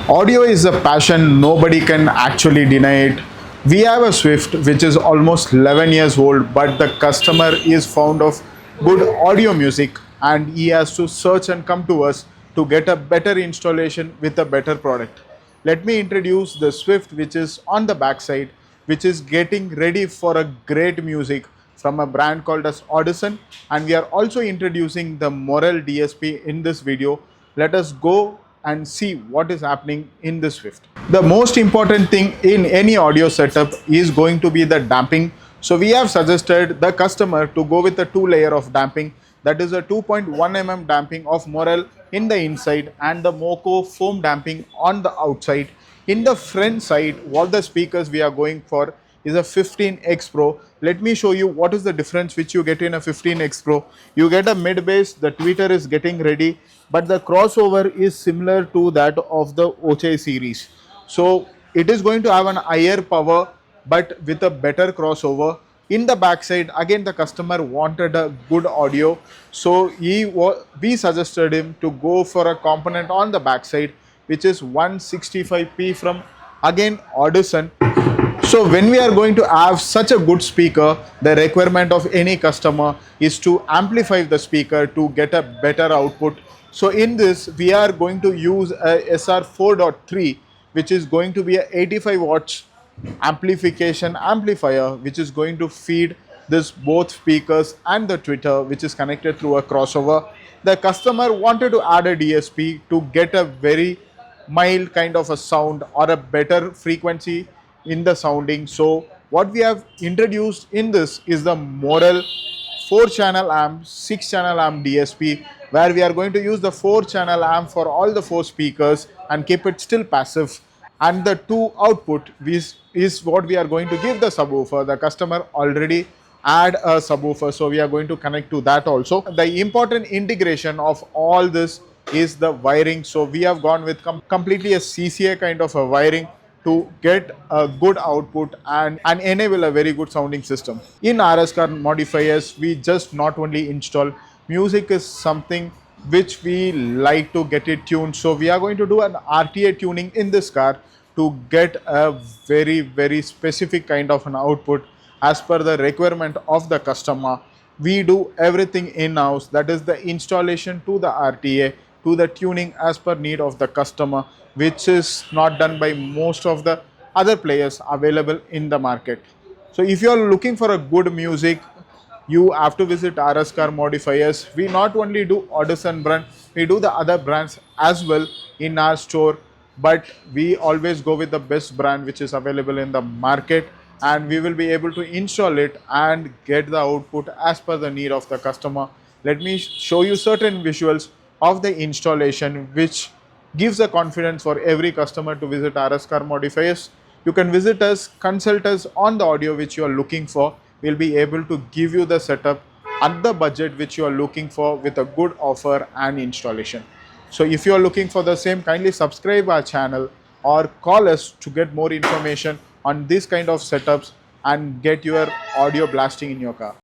Audio is a passion, nobody can actually deny it. We have a Swift which is almost 11 years old, but the customer is fond of good audio music and he has to search and come to us to get a better installation with a better product. Let me introduce the Swift which is on the backside, which is getting ready for a great music from a brand called as Audison, and we are also introducing the Morel DSP in this video. Let us go and see what is happening in the Swift. The most important thing in any audio setup is going to be the damping. So we have suggested the customer to go with a 2-layer of damping, that is a 2.1 mm damping of Morel in the inside and the Moco foam damping on the outside. In the front side, what the speakers we are going for is a 15X Pro. Let me show you what is the difference which you get in a 15X Pro. You get a mid bass, the tweeter is getting ready, but the crossover is similar to that of the Oche series. So it is going to have an higher power but with a better crossover. In the backside, again the customer wanted a good audio, so we suggested him to go for a component on the backside which is 165p from again Audison. So when we are going to have such a good speaker, the requirement of any customer is to amplify the speaker to get a better output. So in this, we are going to use a SR 4.3, which is going to be a 85 watts amplification amplifier, which is going to feed this both speakers and the tweeter, which is connected through a crossover. The customer wanted to add a DSP to get a very mild kind of a sound or a better frequency in the sounding. So what we have introduced in this is the Morel 4-channel amp, 6-channel amp DSP, where we are going to use the 4-channel amp for all the 4 speakers and keep it still passive. And the 2 output is what we are going to give the subwoofer. The customer already add a subwoofer, so we are going to connect to that also. The important integration of all this is the wiring. So we have gone with completely a CCA kind of a wiring to get a good output and enable a very good sounding system. In RS car modifiers, we just not only install music, is something which we like to get it tuned. So we are going to do an RTA tuning in this car to get a very specific kind of an output as per the requirement of the customer. We do everything in-house, that is the installation to the RTA, to the tuning as per need of the customer, which is not done by most of the other players available in the market. So if you are looking for a good music, you have to visit RS Car Modifiers. We not only do Audison brand, we do the other brands as well in our store, but we always go with the best brand which is available in the market, and we will be able to install it and get the output as per the need of the customer. Let me show you certain visuals of the installation which gives a confidence for every customer to visit RS Car Modifiers. You can visit us, consult us on the audio which you are looking for. We'll be able to give you the setup at the budget which you are looking for with a good offer and installation. So if you are looking for the same, kindly subscribe our channel or call us to get more information on this kind of setups and get your audio blasting in your car.